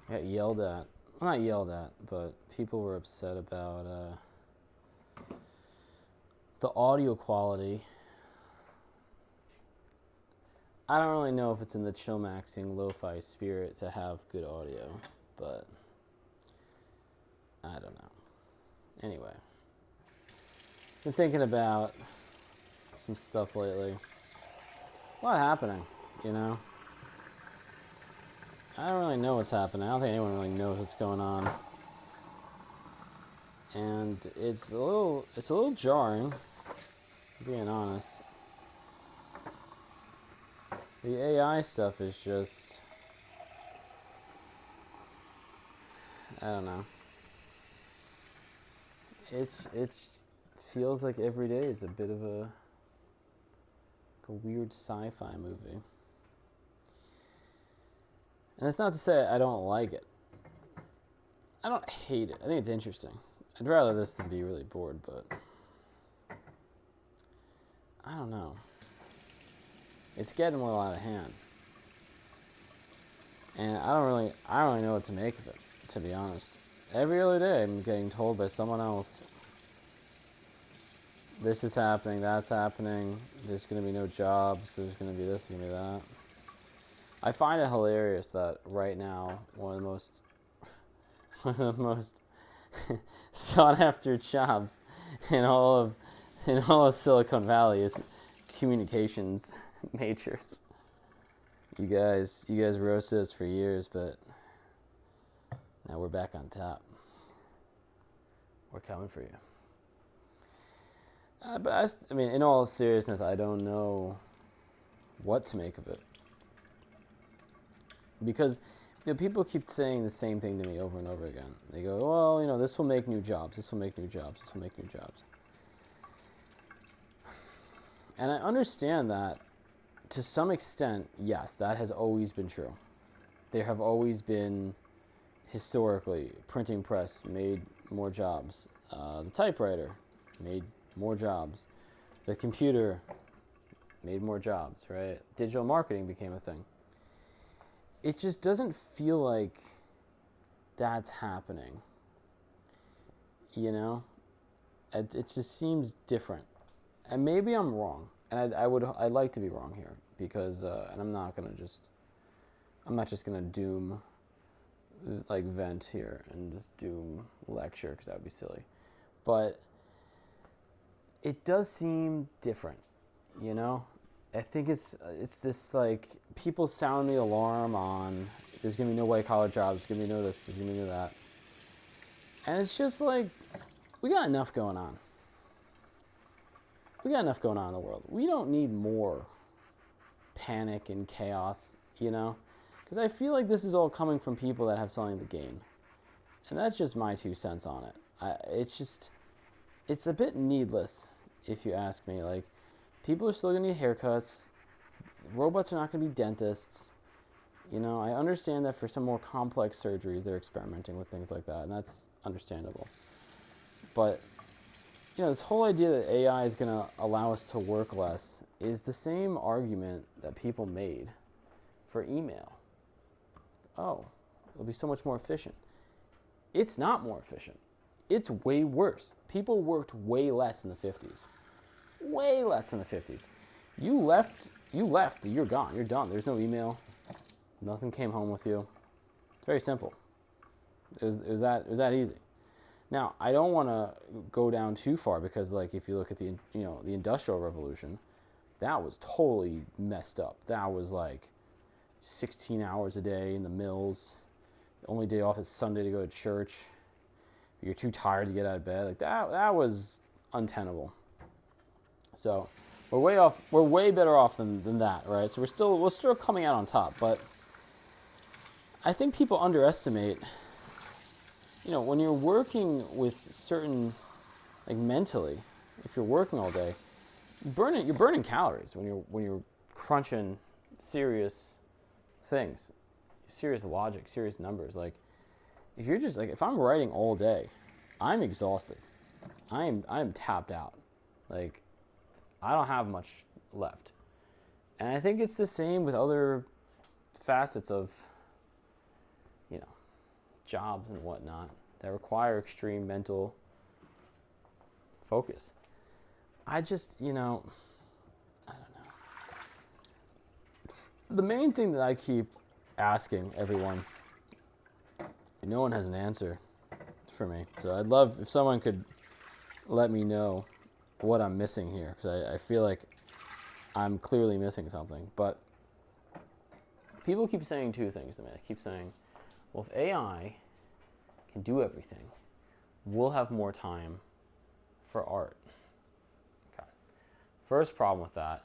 Got yelled at. Well, not yelled at, but people were upset about the audio quality. I don't really know if it's in the chill maxing lo-fi spirit to have good audio, but I don't know. Anyway, been thinking about some stuff lately. A lot happening, you know? I don't really know what's happening. I don't think anyone really knows what's going on. And it's a little jarring, being honest. The AI stuff is just, I don't know. It feels like every day is a bit of a weird sci-fi movie. And it's not to say I don't like it. I don't hate it. I think it's interesting. I'd rather this than be really bored, but I don't know. It's getting a little out of hand. And I don't really know what to make of it, to be honest. Every other day I'm getting told by someone else, this is happening, that's happening, there's going to be no jobs, there's going to be this, there's going to be that. I find it hilarious that right now one of the most sought after jobs in all of Silicon Valley is communications majors. You guys roasted us for years, but now we're back on top. We're coming for you. But I mean, in all seriousness, I don't know what to make of it. Because people keep saying the same thing to me over and over again. They go, well, this will make new jobs, this will make new jobs, this will make new jobs. And I understand that to some extent, yes, that has always been true. There have always been, historically, printing press made more jobs. The typewriter made more jobs. The computer made more jobs, right? Digital marketing became a thing. It just doesn't feel like that's happening. It just seems different. And maybe I'm wrong. And I'd like to be wrong here because, and I'm not just gonna doom, like vent here and just doom lecture because that would be silly. But it does seem different, I think it's this like people sound the alarm on there's gonna be no white collar jobs, there's gonna be no this, there's gonna be no that, and it's just like we got enough going on. We got enough going on in the world. We don't need more panic and chaos, because I feel like this is all coming from people that have something to gain, and that's just my 2 cents on it. It's a bit needless if you ask me. Like, people are still going to need haircuts. Robots are not going to be dentists. I understand that for some more complex surgeries, they're experimenting with things like that, and that's understandable. But, this whole idea that AI is going to allow us to work less is the same argument that people made for email. Oh, it'll be so much more efficient. It's not more efficient. It's way worse. People worked way less in the 50s. Way less in the 50s. You left, you're gone, you're done. There's no email. Nothing came home with you. It's very simple. It was that easy. Now, I don't want to go down too far because, like, if you look at the Industrial Revolution, that was totally messed up. That was like 16 hours a day in the mills. The only day off is Sunday to go to church. You're too tired to get out of bed. Like that was untenable. So we're way better off than that, right? So we're still coming out on top, but I think people underestimate, when you're working with certain, like mentally, if you're working all day, you're burning calories when you're crunching serious things, serious logic, serious numbers. Like, if you're just like, if I'm writing all day, I'm exhausted. I'm tapped out. Like, I don't have much left. And I think it's the same with other facets of, jobs and whatnot that require extreme mental focus. I just, I don't know. The main thing that I keep asking everyone, no one has an answer for me. So I'd love if someone could let me know what I'm missing here, because I feel like I'm clearly missing something. But people keep saying two things to me. They keep saying, well, if AI can do everything, we'll have more time for art. Okay. First problem with that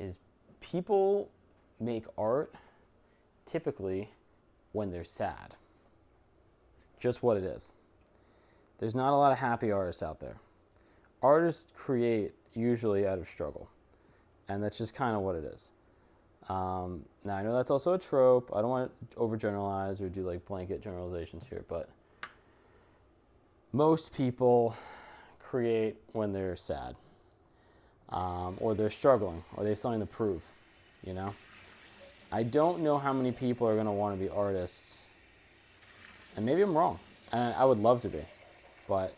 is people make art typically when they're sad. Just what it is. There's not a lot of happy artists out there. Artists create usually out of struggle. And that's just kind of what it is. Now, I know that's also a trope. I don't want to overgeneralize or do like blanket generalizations here, but most people create when they're sad, or they're struggling, or they have something to prove, I don't know how many people are going to want to be artists, and maybe I'm wrong, and I would love to be, but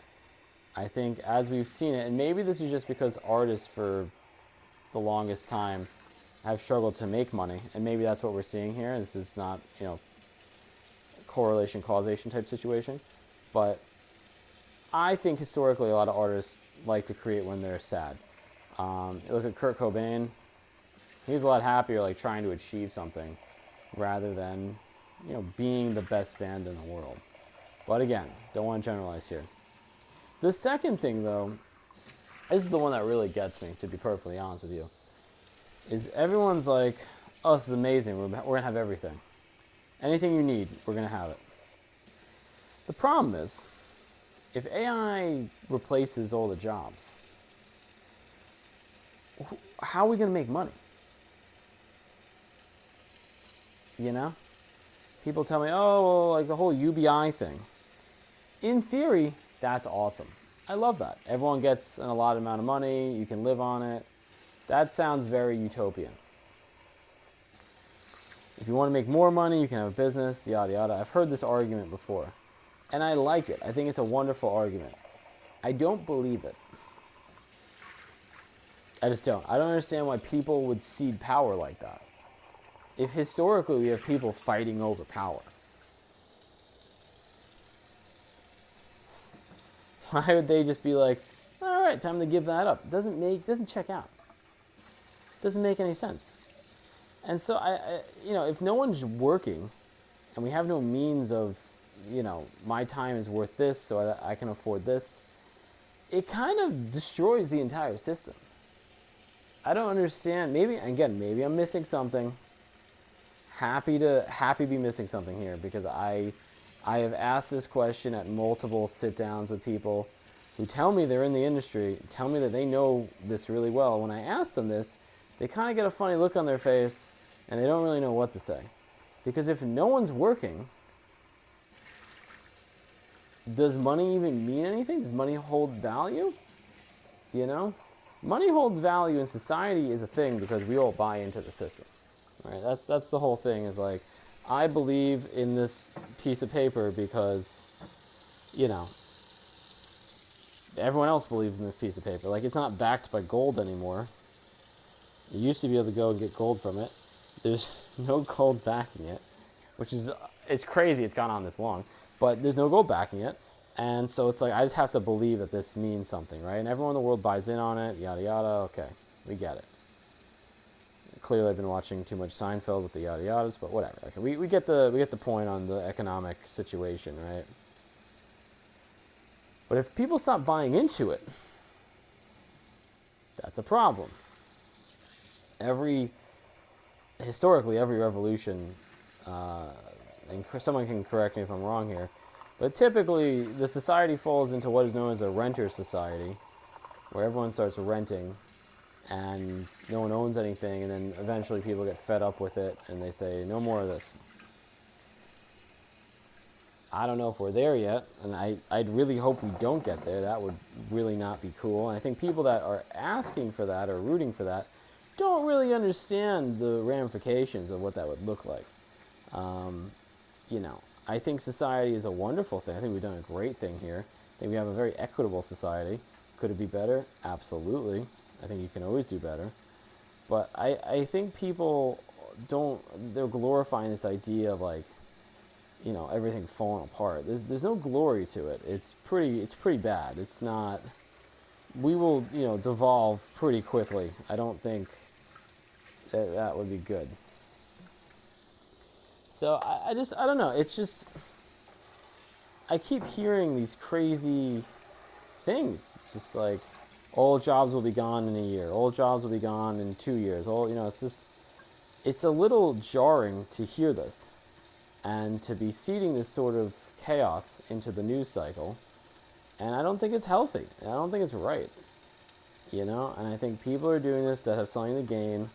I think as we've seen it, and maybe this is just because artists for the longest time have struggled to make money, and maybe that's what we're seeing here. This is not, correlation causation type situation, but I think historically a lot of artists like to create when they're sad. You look at Kurt Cobain, he's a lot happier like trying to achieve something rather than, being the best band in the world. But again, don't want to generalize here. The second thing though, this is the one that really gets me, to be perfectly honest with you, is everyone's like, oh, this is amazing, we're going to have everything. Anything you need, we're going to have it. The problem is, if AI replaces all the jobs, how are we going to make money? People tell me, oh, well, like the whole UBI thing. In theory, that's awesome. I love that. Everyone gets an allotted amount of money, you can live on it. That sounds very utopian. If you want to make more money, you can have a business, yada yada. I've heard this argument before, and I like it. I think it's a wonderful argument. I don't believe it. I just don't. I don't understand why people would cede power like that. If historically we have people fighting over power, why would they just be like, all right, time to give that up? It doesn't check out. It doesn't make any sense. And so if no one's working and we have no means of, my time is worth this so I can afford this, it kind of destroys the entire system. I don't understand. Maybe I'm missing something. Happy to be missing something here, because I have asked this question at multiple sit-downs with people who tell me they're in the industry, tell me that they know this really well. When I ask them this, they kind of get a funny look on their face, and they don't really know what to say. Because if no one's working, does money even mean anything? Does money hold value? Money holds value in society is a thing because we all buy into the system. Right? That's the whole thing, is like, I believe in this piece of paper because, everyone else believes in this piece of paper. Like, it's not backed by gold anymore. You used to be able to go and get gold from it. There's no gold backing it, which is, it's crazy it's gone on this long, but there's no gold backing it. And so it's like, I just have to believe that this means something, right? And everyone in the world buys in on it, yada yada, okay, we get it. Clearly I've been watching too much Seinfeld with the yada yadas, but whatever. Okay, we get the point on the economic situation, right? But if people stop buying into it, that's a problem. Historically, every revolution, and someone can correct me if I'm wrong here, but typically the society falls into what is known as a renter society, where everyone starts renting and no one owns anything, and then eventually people get fed up with it and they say, no more of this. I don't know if we're there yet, and I'd really hope we don't get there. That would really not be cool. And I think people that are asking for that or rooting for that don't really understand the ramifications of what that would look like. Um, you know, I think society is a wonderful thing. I think we've done a great thing here. I think we have a very equitable society. Could it be better? Absolutely. I think you can always do better. But I think people they're glorifying this idea of like, you know, everything falling apart. There's no glory to it. It's pretty bad. It's not, we will, you know, devolve pretty quickly. I don't think that would be good. So I don't know. It's just, I keep hearing these crazy things. It's just like, all jobs will be gone in a year. All jobs will be gone in 2 years. You know, it's just, it's a little jarring to hear this and to be seeding this sort of chaos into the news cycle. And I don't think it's healthy. I don't think it's right. You know, and I think people are doing this that have something to gain.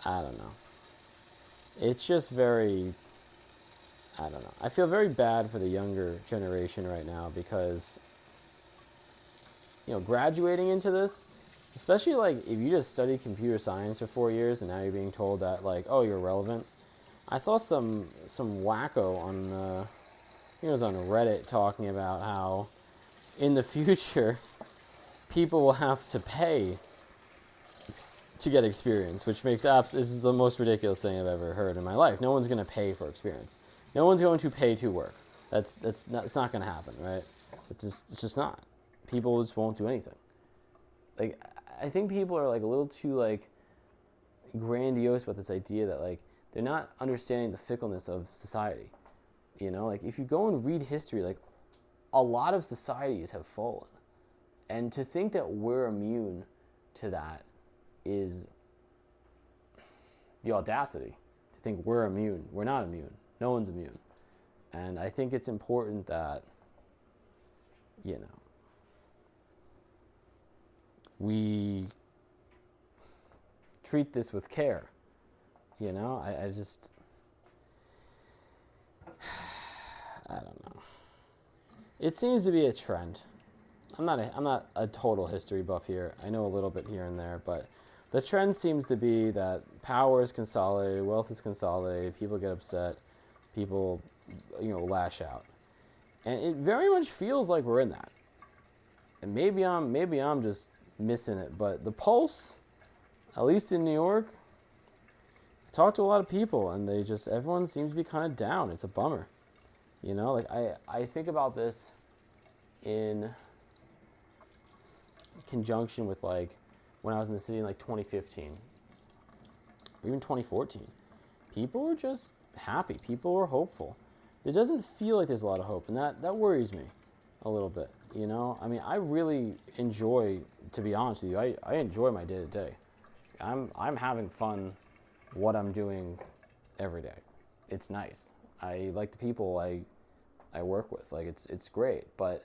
I don't know. It's just very, I don't know. I feel very bad for the younger generation right now because, you know, graduating into this, especially like if you just study computer science for 4 years and now you're being told that like, oh, you're relevant. I saw some wacko on it was on Reddit talking about how in the future people will have to pay to get experience, which makes this is the most ridiculous thing I've ever heard in my life. No one's going to pay for experience. No one's going to pay to work. It's not going to happen, right? It's just not. People just won't do anything. Like, I think people are like a little too like grandiose about this idea that like they're not understanding the fickleness of society. You know, like if you go and read history, like a lot of societies have fallen. And to think that we're immune to that is the audacity. To think we're immune. We're not immune. No one's immune. And I think it's important that, you know, we treat this with care. You know, I just, I don't know. It seems to be a trend. I'm not a total history buff here. I know a little bit here and there, but the trend seems to be that power is consolidated, wealth is consolidated, people get upset, people, you know, lash out. And it very much feels like we're in that. And maybe I'm just missing it, but the pulse, at least in New York, I talked to a lot of people and everyone seems to be kind of down. It's a bummer. You know, like I think about this in conjunction with like when I was in the city in like 2015 or even 2014. People were just happy. People were hopeful. It doesn't feel like there's a lot of hope, and that worries me a little bit. You know, I mean, I really enjoy, to be honest with you, I enjoy my day to day. I'm having fun what I'm doing every day. It's nice. I like the people I work with. Like it's great. But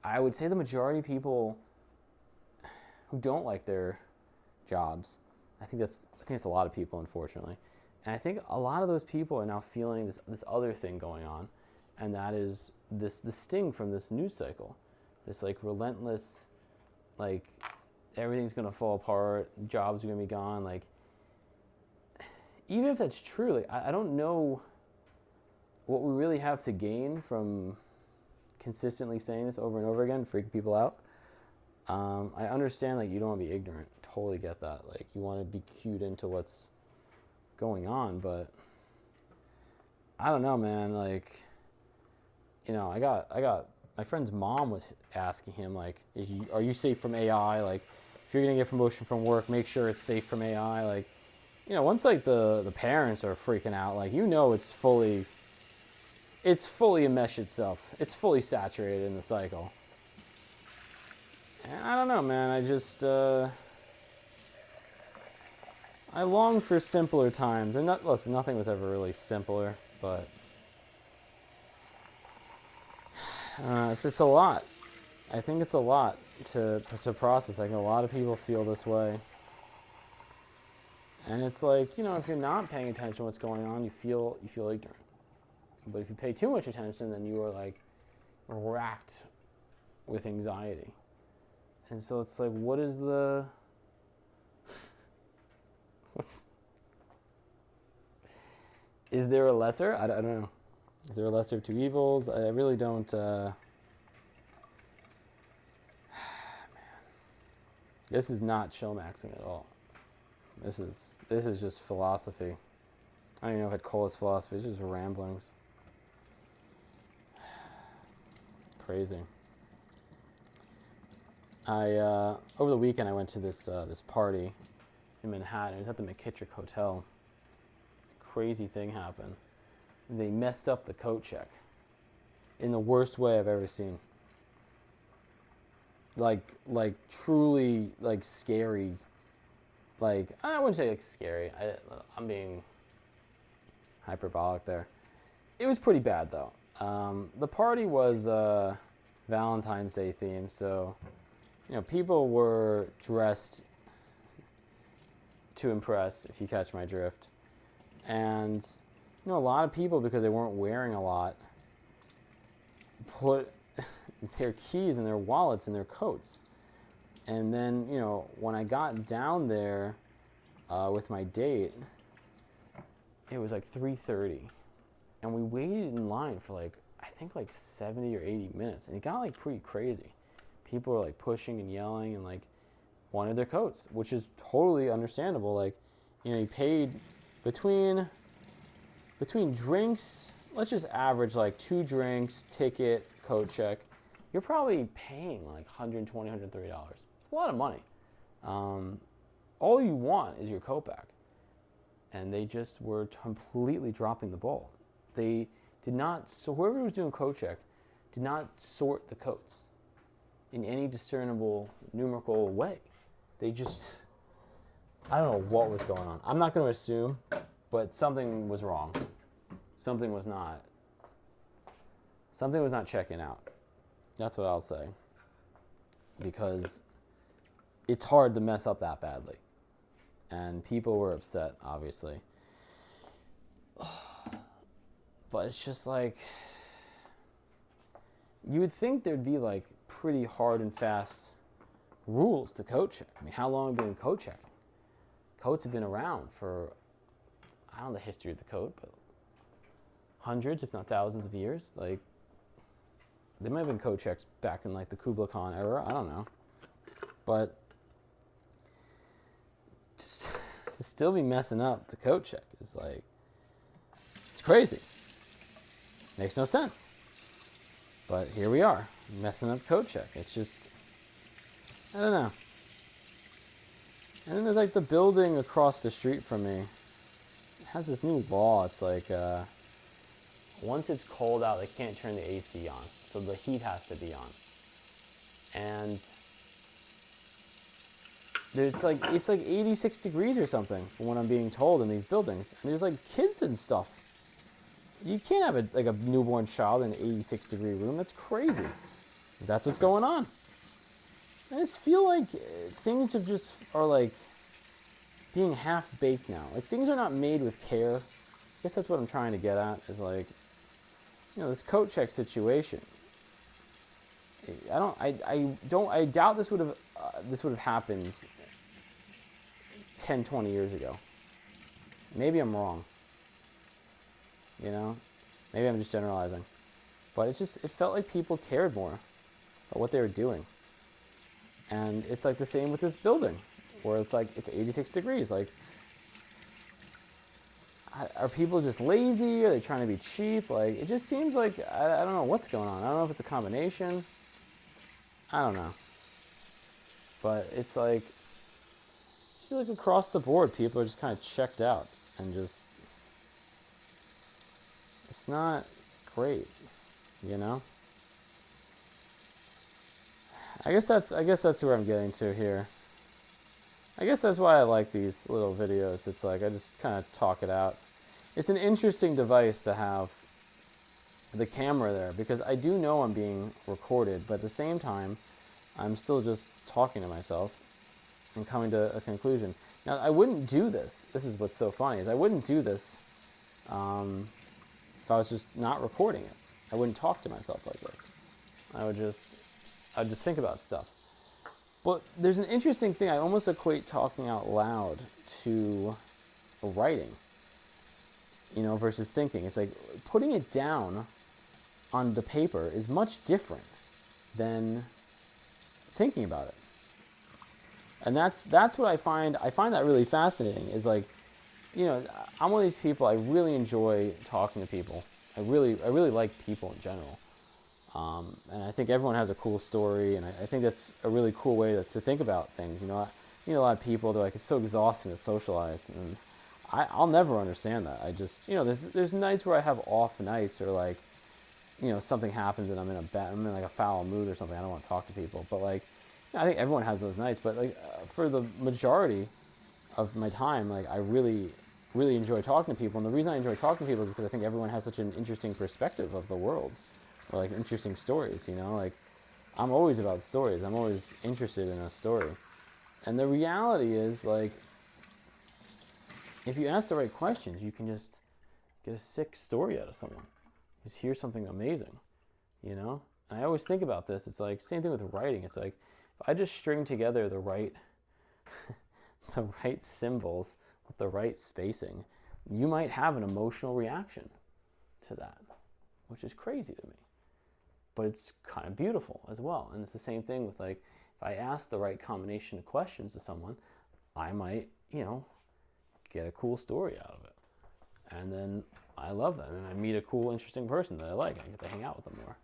I would say the majority of people who don't like their jobs, I think it's a lot of people, unfortunately. And I think a lot of those people are now feeling this other thing going on, and that is the sting from this news cycle, this like relentless, like everything's gonna fall apart, jobs are gonna be gone. Like, even if that's true, like I don't know what we really have to gain from consistently saying this over and over again, freaking people out. I understand like you don't want to be ignorant. Totally get that. Like you want to be cued into what's going on, but I don't know, man. Like, you know, I got my friend's mom was asking him like, are you safe from AI? Like, if you're gonna get promotion from work, make sure it's safe from AI. Like, you know, once like the parents are freaking out, like, you know, it's fully enmeshed itself. It's fully saturated in the cycle. And I don't know, man. I just I long for simpler times. And listen, nothing was ever really simpler, but it's just a lot. I think it's a lot to process. I think a lot of people feel this way. And it's like, you know, if you're not paying attention to what's going on, you feel ignorant. But if you pay too much attention, then you are like racked with anxiety. And so it's like, what is the... Is there a lesser? I don't know. Is there a lesser of two evils? I really don't... Man. This is not chill maxing at all. This is just philosophy. I don't even know if I'd call this philosophy. It's just ramblings. Crazy. Over the weekend I went to this party in Manhattan. It was at the McKittrick Hotel. Crazy thing happened. They messed up the coat check in the worst way I've ever seen. Like truly like scary. Like, I wouldn't say like scary. I'm being hyperbolic there. It was pretty bad though. The party was Valentine's Day themed, so people were dressed to impress, if you catch my drift. And a lot of people, because they weren't wearing a lot, put their keys and their wallets in their coats. And then, when I got down there with my date, it was like 3:30. And we waited in line for I think 70 or 80 minutes. And it got pretty crazy. People were pushing and yelling and wanted their coats, which is totally understandable. You paid between drinks, let's just average 2 drinks, ticket, coat check. You're probably paying $120, $130. It's a lot of money. All you want is your coat back. And they just were completely dropping the ball. They did not, so whoever was doing coat check did not sort the coats in any discernible numerical way. They just, I don't know what was going on. I'm not going to assume, but something was wrong. Something was not checking out. That's what I'll say. Because it's hard to mess up that badly. And people were upset, obviously. But it's just you would think there'd be pretty hard and fast rules to coat check. I mean, how long have we been coat checking? Coats have been around for, I don't know the history of the coat, but hundreds, if not thousands of years. There might have been coat checks back in the Kublai Khan era. I don't know. But just to still be messing up the coat check is it's crazy. Makes no sense. But here we are, messing up coat check. It's just, I don't know. And then there's the building across the street from me. It has this new law. It's once it's cold out, they can't turn the AC on. So the heat has to be on. And it's 86 degrees or something from what I'm being told in these buildings. And there's kids and stuff. You can't have a newborn child in an 86 degree room. That's crazy. That's what's going on. I just feel things are being half baked now. Things are not made with care. I guess that's what I'm trying to get at is this coat check situation. I doubt this would have happened 10, 20 years ago. Maybe I'm wrong. Maybe I'm just generalizing. But it felt like people cared more about what they were doing. And it's the same with this building, where it's 86 degrees. Are people just lazy? Are they trying to be cheap? It just seems I don't know what's going on. I don't know if it's a combination. I don't know. But it's I feel across the board, people are just kind of checked out and just, it's not great, I guess that's where I'm getting to here. I guess that's why I like these little videos. It's I just kind of talk it out. It's an interesting device to have the camera there, because I do know I'm being recorded, but at the same time, I'm still just talking to myself and coming to a conclusion. Now, I wouldn't do this. This is what's so funny, is I wouldn't do this if I was just not recording it. I wouldn't talk to myself like this. I'd just think about stuff. But there's an interesting thing. I almost equate talking out loud to writing, versus thinking. It's like putting it down on the paper is much different than thinking about it. And that's what I find that really fascinating, is like, I'm one of these people, I really enjoy talking to people. I really like people in general. And I think everyone has a cool story, and I think that's a really cool way to think about things. A lot of people, they're like, it's so exhausting to socialize, and I'll never understand that. I just, there's nights where I have off nights, or like, something happens and I'm in like a foul mood or something. I don't want to talk to people, but like, I think everyone has those nights. But like, for the majority of my time, like, I really enjoy talking to people, and the reason I enjoy talking to people is because I think everyone has such an interesting perspective of the world, or like interesting stories. Like, I'm always about stories. I'm always interested in a story, and the reality is, like, if you ask the right questions, you can just get a sick story out of someone. Just hear something amazing, And I always think about this. It's like, same thing with writing. It's like, if I just string together the right the right symbols with the right spacing, you might have an emotional reaction to that, which is crazy to me. But it's kind of beautiful as well. And it's the same thing with, like, if I ask the right combination of questions to someone, I might, get a cool story out of it. And then I love them, and I meet a cool, interesting person that I like. I get to hang out with them more.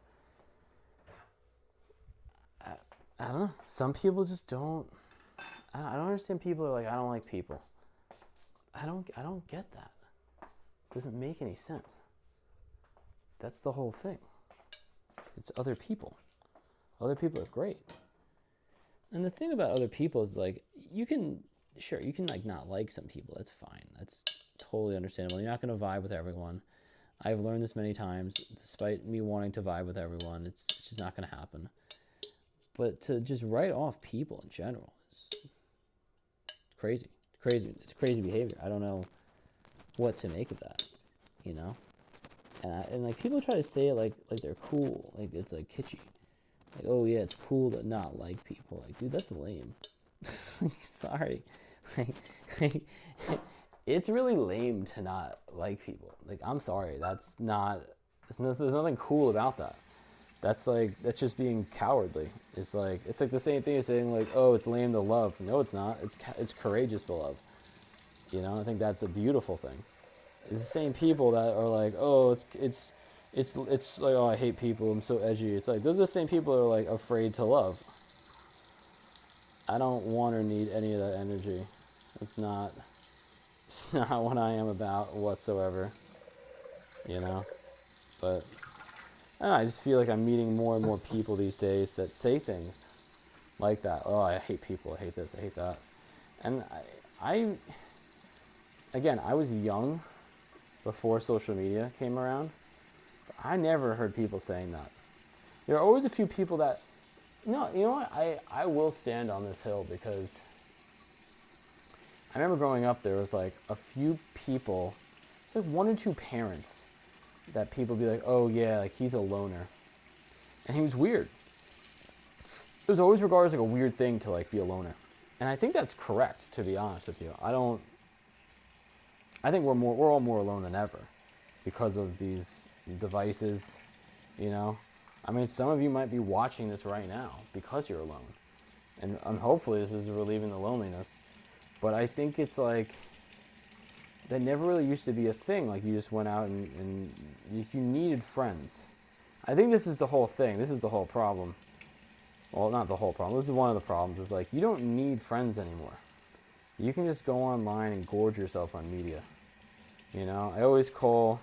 I don't know. Some people just don't. I don't understand people who are like, I don't like people. I don't get that. It doesn't make any sense. That's the whole thing. It's other people. Other people are great. And the thing about other people is, like, you can like not like some people. That's fine. That's totally understandable. You're not going to vibe with everyone. I've learned this many times. Despite me wanting to vibe with everyone, it's just not going to happen. But to just write off people in general is crazy. It's crazy behavior. I don't know what to make of that, And like, people try to say it like they're cool, like it's like kitschy, like, oh yeah, it's cool to not like people. Like, dude, that's lame. Sorry, it's really lame to not like people. Like, I'm sorry, there's nothing cool about that. That's just being cowardly. It's like the same thing as saying, like, oh, it's lame to love. No, it's not. It's courageous to love. I think that's a beautiful thing. It's the same people that are like, oh, it's like, oh, I hate people, I'm so edgy. It's like, those are the same people that are like afraid to love. I don't want or need any of that energy. It's not what I am about whatsoever. But I don't know, I just feel like I'm meeting more and more people these days that say things like that. Oh, I hate people, I hate this, I hate that. And I was young before social media came around. I never heard people saying that. There are always a few people that, no, you know what? I will stand on this hill, because I remember growing up, there was like a few people, like one or two parents, that people be like, oh yeah, like he's a loner. And he was weird. It was always regarded as like a weird thing to like be a loner. And I think that's correct, to be honest with you. I think we're all more alone than ever because of these devices, I mean, some of you might be watching this right now because you're alone. And hopefully this is relieving the loneliness. But I think it's like, that never really used to be a thing. Like, you just went out and you needed friends. I think this is the whole thing. This is the whole problem. Well, not the whole problem. This is one of the problems. Is like, you don't need friends anymore. You can just go online and gorge yourself on media. I always call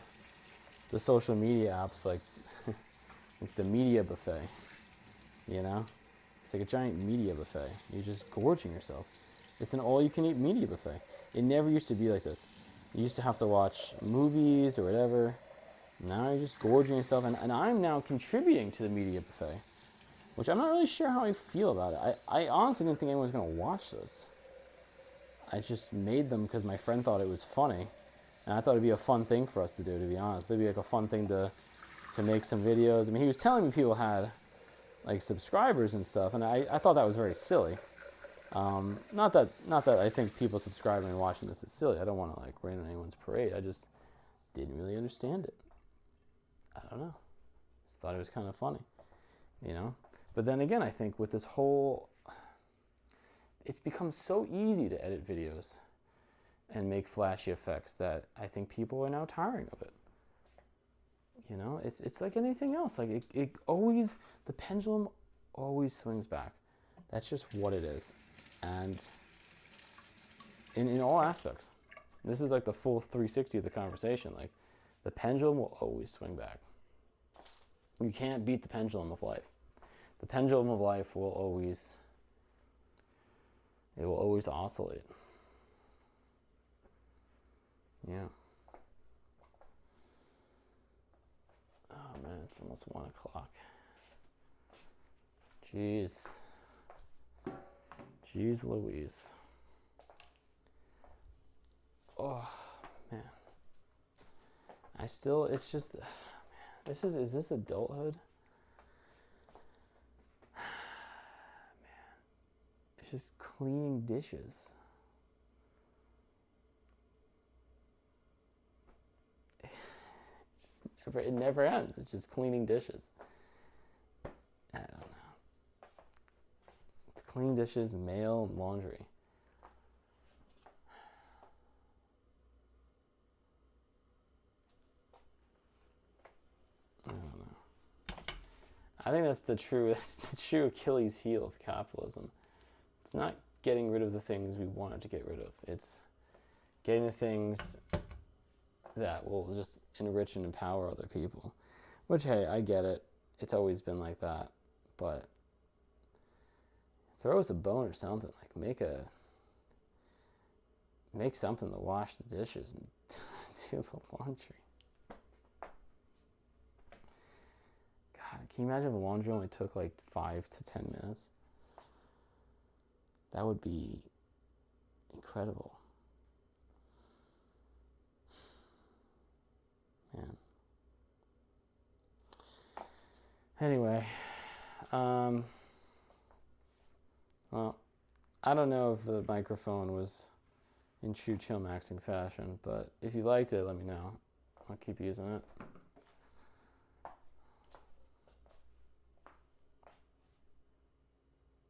the social media apps like it's the media buffet. It's like a giant media buffet. You're just gorging yourself. It's an all-you-can-eat media buffet. It never used to be like this. You used to have to watch movies or whatever. Now you're just gorging yourself. And I'm now contributing to the media buffet, which I'm not really sure how I feel about it. I honestly didn't think anyone was going to watch this. I just made them because my friend thought it was funny. And I thought it'd be a fun thing for us to do, to be honest. Maybe like a fun thing to make some videos. I mean, he was telling me people had like subscribers and stuff, and I thought that was very silly. Not that I think people subscribing and watching this is silly. I don't want to like rain on anyone's parade. I just didn't really understand it. I don't know. Just thought it was kind of funny, you know. But then again, I think with this whole, it's become so easy to edit videos and make flashy effects that I think people are now tiring of it. You know, it's like anything else. Like it always, the pendulum always swings back. That's just what it is. And in all aspects. This is like the full 360 of the conversation. Like the pendulum will always swing back. You can't beat the pendulum of life. The pendulum of life will always oscillate. Yeah. Oh man, it's almost 1 o'clock. Jeez Louise. Oh man. It's just, man, is this adulthood? Man, it's just cleaning dishes. It never ends. It's just cleaning dishes. I don't know. It's clean dishes, mail, and laundry. I don't know. I think that's the true Achilles heel of capitalism. It's not getting rid of the things we wanted to get rid of. It's getting the things that will just enrich and empower other people. Which, hey, I get it. It's always been like that. But throw us a bone or something. Like make something to wash the dishes and do the laundry. God, can you imagine if laundry only took like 5 to 10 minutes? That would be incredible. Man. Anyway, well, I don't know if the microphone was in true chill maxing fashion, but if you liked it, let me know. I'll keep using it.